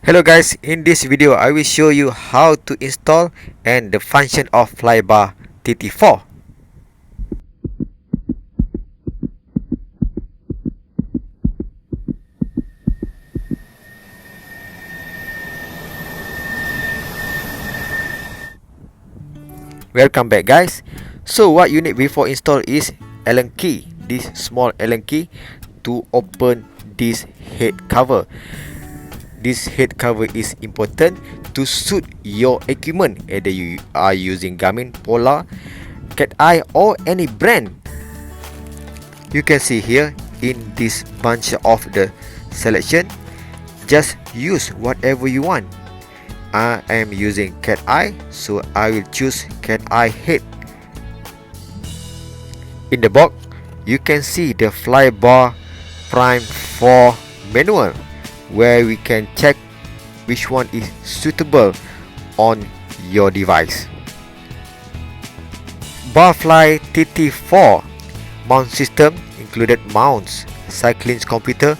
Hello guys, in this video I will show you how to install and the function of flybar TT4. Welcome back guys. So what you need before install is Allen key, this small Allen key to open this head cover. This head cover is important to suit your equipment, either you are using Garmin, Polar, Cateye or any brand. You can see here in this bunch of the selection, just use whatever you want. I am using Cateye, so I will choose Cateye head. In the box, you can see the flybar prime 4 manual, where we can check which one is suitable on your device. Barfly TT4 mount system included mounts, cycling computer,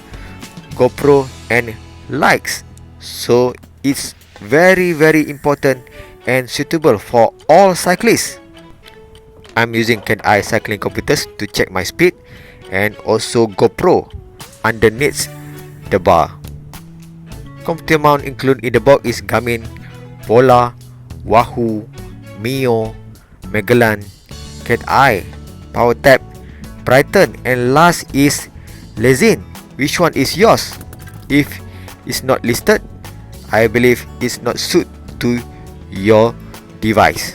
GoPro and lights, so it's very important and suitable for all cyclists. I'm using Cateye cycling computers to check my speed, and also GoPro underneath the bar. Computer mount included in the box is Garmin, Polar, Wahoo, Mio, MAGELLAN, Cateye, PowerTap, Bryton, and last is Lesin. Which one is yours? If it's not listed, I believe it's not suit to your device.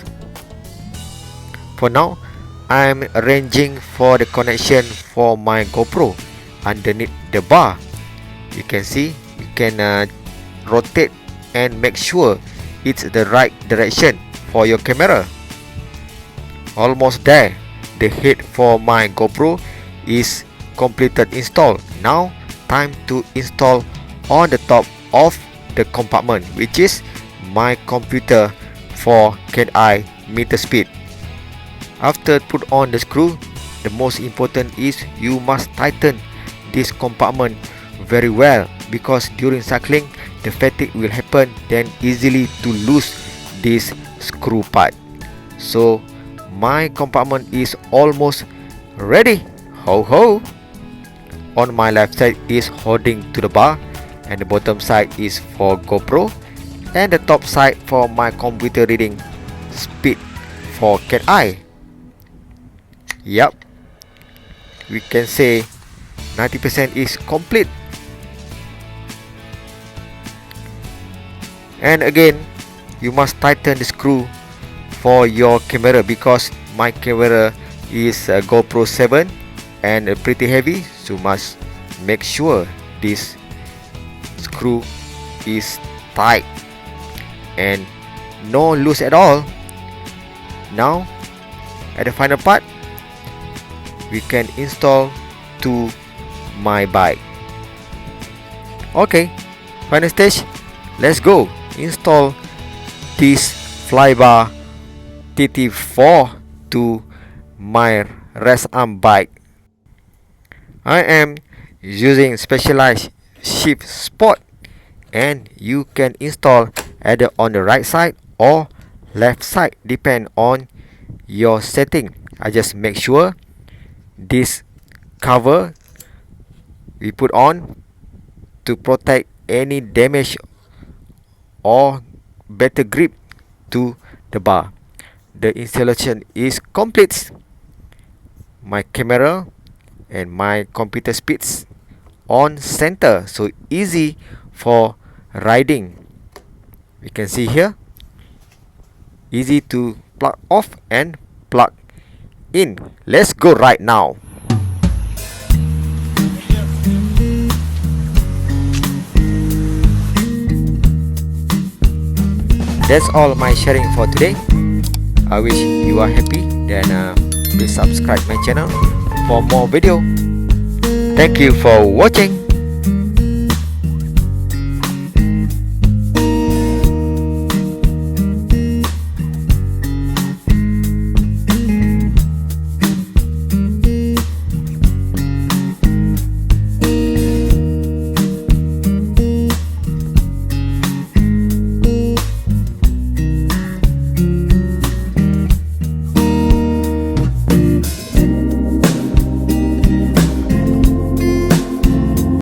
For now, I'm arranging for the connection for my GoPro underneath the bar. You can see, you can rotate and make sure it's the right direction for your camera. Almost there. The head for my GoPro is completed install. Now time to install on the top of the compartment, which is my computer for Cateye meter speed. After put on the screw, the most important is you must tighten this compartment very well, because during cycling the fatigue will happen, then easily to lose this screw part. So my compartment is almost ready. Ho ho! On my left side is holding to the bar, and the bottom side is for GoPro, and the top side for my computer reading speed for Cateye. Yup, we can say 90% is complete. And again, you must tighten the screw for your camera, because my camera is a GoPro 7 and pretty heavy, so must make sure this screw is tight and no loose at all. Now at the final part, we can install to my bike. Okay, final stage, let's go install this flybar TT4 to my rest arm bike. I am using specialized Shim Sport, and you can install either on the right side or left side, depend on your setting. I just make sure this cover we put on to protect any damage or better grip to the bar. The installation is complete. My camera and my computer speeds on center, so easy for riding. You can see here, easy to plug off and plug in. Let's go right now. That's all my sharing for today. I wish you are happy. Then please subscribe my channel for more video. Thank you for watching.